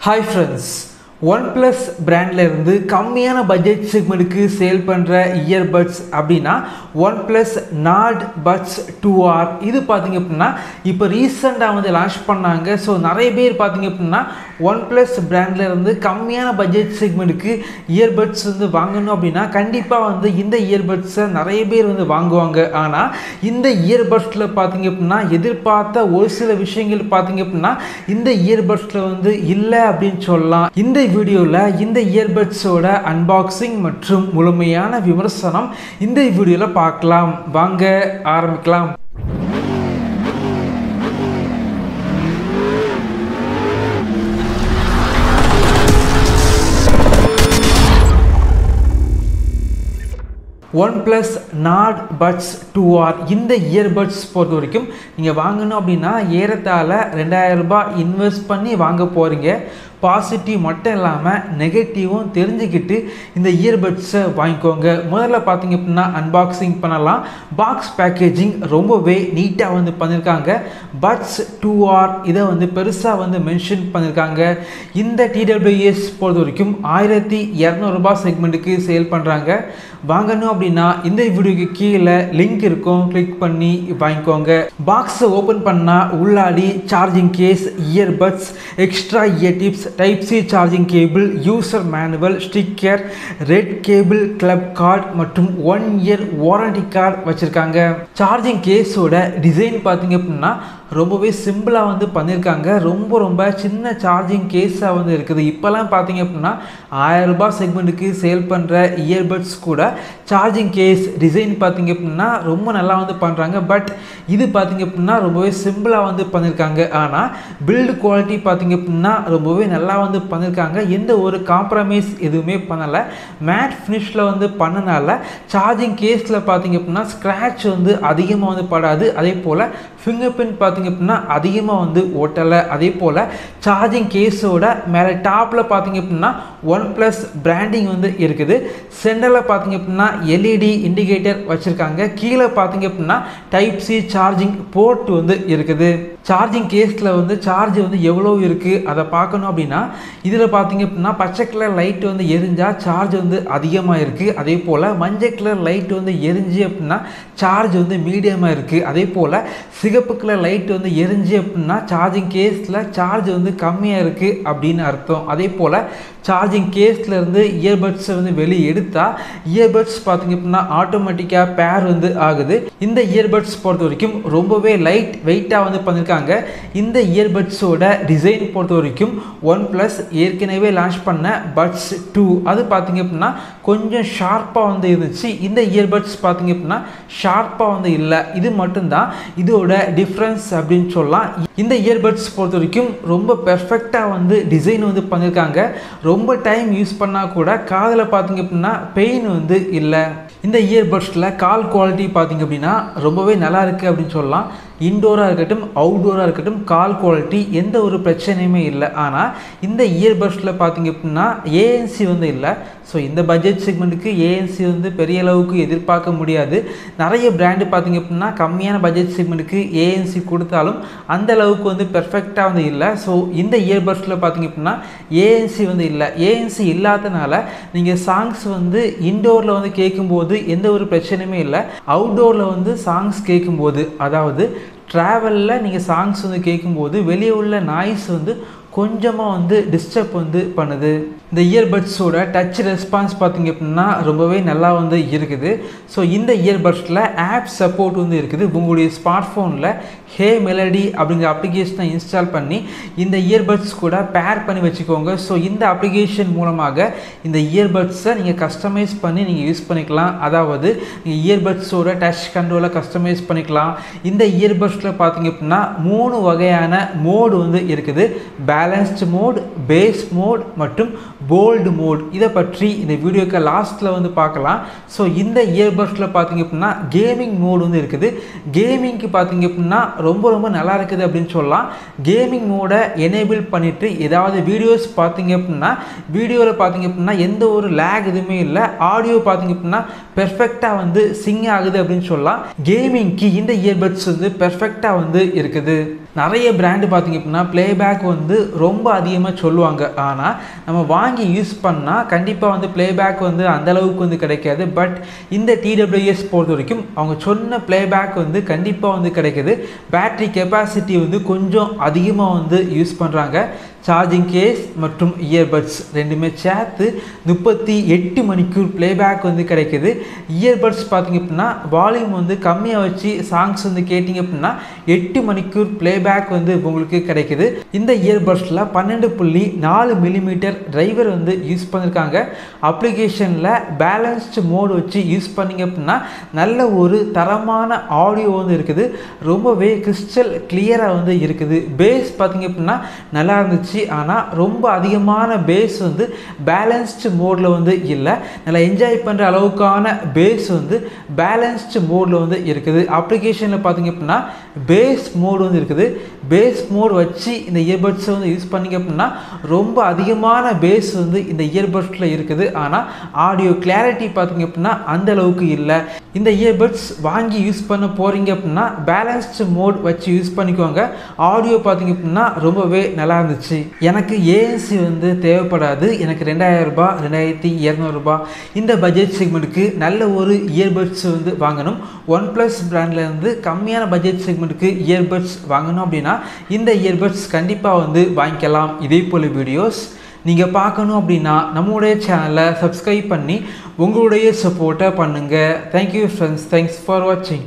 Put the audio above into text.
Hi friends, OnePlus brandல இருந்து கம்மியான budget செக்மென்ட்க்கு sale பண்ற இயர்பட்ஸ் அப்படினா OnePlus Nord Buds 2R இது பாத்தீங்க அப்படினா இப்போ ரீசன்ட்டா வந்து லான்ச் பண்ணாங்க. சோ நிறைய பேர் பாத்தீங்க அப்படினா OnePlus brandல இருந்து கம்மியான பட்ஜெட் செக்மென்ட்க்கு இயர்பட்ஸ் வந்து வாங்கணும் அப்படினா கண்டிப்பா வந்து இந்த இயர்பட்ஸ் நிறைய பேர் வந்து வாங்குவாங்க. ஆனா இந்த இயர்பட்ஸ்ல பாத்தீங்க அப்படினா எதிர்பார்த்த ஒரு சில விஷயங்கள் பாத்தீங்க அப்படினா இந்த இயர்பட்ஸ்ல வந்து இல்ல அப்படினு சொல்லலாம். இந்த வீடியோல இந்த இயர்பட்ஸோட அன்பாக்சிங் மற்றும் முழுமையான விமர்சனம் இந்த வீடியோல பார்க்கலாம். வாங்க ஆரம்பிக்கலாம். OnePlus Nord Buds 2R இந்த இயர்பட்ஸ் பொறுத்த வரைக்கும் நீங்க வாங்கணும் அப்படினா ஏறத்தாழ 2000 ரூபாய் இன்வெஸ்ட் பண்ணி வாங்க போறீங்க. பாசிட்டிவ் மட்டும் இல்லாமல் நெகட்டிவும் தெரிஞ்சுக்கிட்டு இந்த இயர்பட்ஸை வாங்கிக்கோங்க. முதல்ல பார்த்தீங்க அப்படின்னா அன்பாக்சிங் பண்ணலாம். பாக்ஸ் பேக்கேஜிங் ரொம்பவே நீட்டாக வந்து பண்ணியிருக்காங்க. பட்ஸ் 2R இதை வந்து பெருசாக வந்து மென்ஷன் பண்ணியிருக்காங்க. இந்த TWS பொறுத்த வரைக்கும் 1200 ரூபாய் செக்மெண்ட்டுக்கு சேல் பண்ணுறாங்க. வாங்கணும் அப்படின்னா இந்த வீடியோக்கு கீழே லிங்க் இருக்கும், கிளிக் பண்ணி வாங்கிக்கோங்க. பாக்ஸை ஓப்பன் பண்ணால் உள்ளாடி charging case, earbuds, extra ear tips, Type C charging cable, user manual, sticker, red cable clip card மற்றும் 1 இயர் வாரண்டி கார்டு வச்சிருக்காங்க. சார்ஜிங் கேஸோட டிசைன் பார்த்தீங்க அப்படின்னா ரொம்பவே சிம்பிளாக வந்து பண்ணியிருக்காங்க. ரொம்ப சின்ன சார்ஜிங் கேஸாக வந்து இருக்குது. இப்போலாம் பார்த்தீங்க அப்படின்னா 1000 ரூபாய் செக்மெண்ட்டுக்கு சேல் பண்ணுற இயர்பட்ஸ் கூட சார்ஜிங் கேஸ் டிசைன் பார்த்தீங்க அப்படின்னா ரொம்ப நல்லா வந்து பண்ணுறாங்க. பட் இது பார்த்தீங்க அப்படின்னா ரொம்பவே சிம்பிளாக வந்து பண்ணியிருக்காங்க. ஆனால் பில்டு குவாலிட்டி பார்த்தீங்க அப்படின்னா ரொம்பவே நல்லா வந்து பண்ணியிருக்காங்க. எந்த ஒரு காம்ப்ரமைஸ் எதுவுமே பண்ணலை. மேட் ஃபினிஷில் வந்து பண்ணனால சார்ஜிங் கேஸில் பார்த்தீங்க அப்படின்னா ஸ்க்ராட்ச் வந்து அதிகமாக வந்து படாது. அதே போல் ஃபிங்கர் பிரிண்ட் பார்த்தீங்க அப்படின்னா அதிகமாக வந்து ஓட்டலை. அதே போல் சார்ஜிங் கேஸோட மேலே டாப்பில் பார்த்தீங்க அப்படின்னா OnePlus பிராண்டிங் வந்து இருக்குது. சென்டரில் பார்த்தீங்க அப்படின்னா LED இண்டிகேட்டர் வச்சுருக்காங்க. கீழே பார்த்தீங்க அப்படின்னா Type C சார்ஜிங் போர்ட் வந்து இருக்குது. சார்ஜிங் கேஸில் வந்து சார்ஜ் வந்து எவ்வளோ இருக்குது அதை பார்க்கணும் அப்படின்னா இதில் பார்த்தீங்க அப்படின்னா பச்சை கலர் லைட் வந்து எரிஞ்சால் சார்ஜ் வந்து அதிகமாக இருக்குது. அதே போல் மஞ்சள் கலர் லைட் வந்து எரிஞ்சு அப்படின்னா சார்ஜ் வந்து மீடியமாக இருக்குது. அதே போல் சிகப்பு கலர் லைட் வந்து எரிஞ்சு அப்படின்னா சார்ஜிங் கேஸில் சார்ஜ் வந்து கம்மியாக இருக்குது அப்படின்னு அர்த்தம். அதே போல் சார்ஜிங் கேஸில் இருந்து இயர்பட்ஸை வந்து வெளியே எடுத்தால் இயர்பட்ஸ் பார்த்தீங்க அப்படின்னா ஆட்டோமேட்டிக்காக பேர் வந்து ஆகுது. இந்த இயர்பட்ஸ் பொறுத்த வரைக்கும் ரொம்பவே லைட் வெயிட்டாக வந்து பண்ணியிருக்காங்க. இந்த இயர்பட்ஸோட டிசைன் பொறுத்த வரைக்கும் OnePlus ஏற்கனவே லான்ச் பண்ண பட்ஸ் 2 அது பார்த்தீங்க அப்படின்னா கொஞ்சம் ஷார்ப்பாக வந்து இருந்துச்சு. இந்த இயர்பட்ஸ் பார்த்தீங்க அப்படின்னா ஷார்ப்பாக வந்து இல்லை. இது மட்டும்தான் இதோட டிஃப்ரென்ஸ் அப்படின்னு சொல்லலாம். இந்த இயர்பட்ஸ் பொறுத்த வரைக்கும் ரொம்ப பெர்ஃபெக்டாக வந்து டிசைன் வந்து பண்ணியிருக்காங்க. ரொம்ப டைம் யூஸ் பண்ணால் கூட காதில் பார்த்தீங்க அப்படின்னா பெயின் வந்து இல்லை. இந்த இயர்பட்ஸில் கால் குவாலிட்டி பார்த்தீங்க அப்படின்னா ரொம்பவே நல்லா இருக்குது அப்படின்னு சொல்லலாம். இன்டோராக இருக்கட்டும் அவுட்டோராக இருக்கட்டும் கால் குவாலிட்டி எந்த ஒரு பிரச்சனையுமே இல்லை. ஆனால் இந்த இயர்பட்ஸில் பார்த்தீங்க அப்படின்னா ANC வந்து இல்லை. ஸோ இந்த பட்ஜெட் செக்மெண்ட்டுக்கு ANC வந்து பெரிய அளவுக்கு எதிர்பார்க்க முடியாது. நிறைய பிராண்டு பார்த்தீங்க அப்படின்னா கம்மியான பட்ஜெட் செக்மெண்ட்டுக்கு ANC கொடுத்தாலும் அந்த அளவுக்கு வந்து பெர்ஃபெக்டாக வந்து இல்லை. ஸோ இந்த இயர்பட்ஸில் பார்த்தீங்க அப்படின்னா ANC வந்து இல்லை. ANC இல்லாதனால நீங்கள் சாங்ஸ் வந்து இன்டோரில் வந்து கேட்கும்போது எந்த ஒரு பிரச்சனையுமே இல்லை. அவுட்டோரில் வந்து சாங்ஸ் கேட்கும்போது, அதாவது ட்ராவலில் நீங்கள் சாங்ஸ் வந்து கேட்கும்போது வெளியே உள்ள நாய்ஸ் வந்து கொஞ்சமாக வந்து டிஸ்டர்ப் வந்து பண்ணுது. இந்த இயர்பட்ஸோட டச் ரெஸ்பான்ஸ் பார்த்தீங்க அப்படின்னா ரொம்பவே நல்லா வந்து இருக்குது. ஸோ இந்த இயர்பட்ஸில் ஆப் சப்போர்ட் வந்து இருக்குது. உங்களுடைய ஸ்மார்ட் ஃபோனில் ஹே மெலடி அப்படிங்கிற அப்ளிகேஷனை இன்ஸ்டால் பண்ணி இந்த இயர்பட்ஸ் கூட பேர் பண்ணி வச்சுக்கோங்க. ஸோ இந்த அப்ளிகேஷன் மூலமாக இந்த இயர்பட்ஸை நீங்கள் கஸ்டமைஸ் பண்ணி நீங்கள் யூஸ் பண்ணிக்கலாம். அதாவது நீங்கள் இயர்பட்ஸோட டச் கண்ட்ரோலை கஸ்டமைஸ் பண்ணிக்கலாம். இந்த இயர்பட்ஸில் பார்த்தீங்க அப்படின்னா 3 வகையான மோடு வந்து இருக்குது. பேலன்ஸ்டு மோட், பேஸ் மோட் மற்றும் போல்டு மோட். இதை பற்றி இந்த வீடியோக்கு லாஸ்ட்டில் வந்து பார்க்கலாம். ஸோ இந்த இயர்பட்ஸில் பார்த்தீங்க அப்படின்னா கேமிங் மோடு வந்து இருக்குது. கேமிங்க்கு பார்த்தீங்க அப்படின்னா ரொம்ப நல்லா இருக்குது அப்படின்னு சொல்லலாம். கேமிங் மோடை எனேபிள் பண்ணிவிட்டு ஏதாவது வீடியோஸ் பார்த்தீங்க அப்படின்னா வீடியோவில் பார்த்தீங்க அப்படின்னா எந்த ஒரு லேக் எதுவுமே இல்லை. ஆடியோ பார்த்தீங்க அப்படின்னா பெர்ஃபெக்டாக வந்து சிங் ஆகுது அப்படின்னு சொல்லலாம். கேமிங்க்கு இந்த இயர்பட்ஸ் வந்து பெர்ஃபெக்டாக வந்து இருக்குது. நிறைய பிராண்டு பார்த்திங்க அப்படின்னா ப்ளேபேக் வந்து ரொம்ப அதிகமாக சொல்லுவாங்க. ஆனால் நம்ம வாங்கி யூஸ் பண்ணால் கண்டிப்பாக வந்து ப்ளேபேக் வந்து அந்தளவுக்கு வந்து கிடைக்காது. பட் இந்த TWS பொறுத்த வரைக்கும் அவங்க சொன்ன ப்ளேபேக் வந்து கண்டிப்பாக வந்து கிடைக்கிது. பேட்ரி கெப்பாசிட்டி வந்து கொஞ்சம் அதிகமாக வந்து யூஸ் பண்ணுறாங்க. சார்ஜிங் கேஸ் மற்றும் இயர்பட்ஸ் ரெண்டுமே சேர்த்து 38 மணிக்கூர் ப்ளேபேக் வந்து கிடைக்கிது. இயர்பட்ஸ் பார்த்திங்க அப்படின்னா வால்யூம் வந்து கம்மியாக வச்சு சாங்ஸ் வந்து கேட்டிங்க அப்படின்னா 8 மணிக்கூர் ப்ளேபேக் வந்து உங்களுக்கு கிடைக்கிது. இந்த இயர்பட்ஸில் 12.4 மில்லிமீட்டர் டிரைவர் வந்து யூஸ் பண்ணியிருக்காங்க. அப்ளிகேஷனில் பேலன்ஸ்டு மோடு வச்சு யூஸ் பண்ணிங்க அப்படின்னா நல்ல ஒரு தரமான ஆடியோ வந்து இருக்குது. ரொம்பவே கிறிஸ்டல் கிளியராக வந்து இருக்குது. பேஸ் பார்த்திங்க அப்படின்னா நல்லா இருந்துச்சு. ஆனால் ரொம்ப அதிகமான பேஸ் வந்து பேலன்ஸ்டு மோடில் வந்து இல்லை. நல்லா என்ஜாய் பண்ணுற அளவுக்கான பேஸ் வந்து பேலன்ஸ்டு மோடில் வந்து இருக்குது. அப்ளிகேஷனில் பார்த்திங்க அப்படின்னா பேஸ் மோடு வந்து இருக்குது. பேஸ் மோடு வச்சு இந்த இயர்பட்ஸை வந்து யூஸ் பண்ணிங்க அப்படின்னா ரொம்ப அதிகமான பேஸ் வந்து இந்த இயர்பட்ஸில் இருக்குது. ஆனால் ஆடியோ கிளாரிட்டி பார்த்திங்க அப்படின்னா அந்த அளவுக்கு இல்லை. இந்த இயர்பட்ஸ் வாங்கி யூஸ் பண்ண போகிறீங்க அப்படின்னா பேலன்ஸ்டு மோட் வச்சு யூஸ் பண்ணிக்கோங்க. ஆடியோ பார்த்திங்க அப்படின்னா ரொம்பவே நல்லா இருந்துச்சு. எனக்கு ஏஎன்சி வந்து தேவைப்படாது. எனக்கு 2000 ரூபாய் 2200 ரூபாய் இந்த பட்ஜெட் செக்மெண்ட்டுக்கு நல்ல ஒரு இயர்பட்ஸ் வந்து வாங்கணும். OnePlus பிராண்ட்லேருந்து கம்மியான பட்ஜெட் செக்மெண்ட்டுக்கு இயர்பட்ஸ் வாங்கணும் அப்படின்னா இந்த இயர்பட்ஸ் கண்டிப்பாக வந்து வாங்கிக்கலாம். இதே போல் வீடியோஸ் நீங்கள் பார்க்கணும் அப்படின்னா நம்மளுடைய சேனலை சப்ஸ்கிரைப் பண்ணி உங்களுடைய சப்போர்ட்டை பண்ணுங்கள். Thank you friends. தேங்க்ஸ் ஃபார் வாட்சிங்.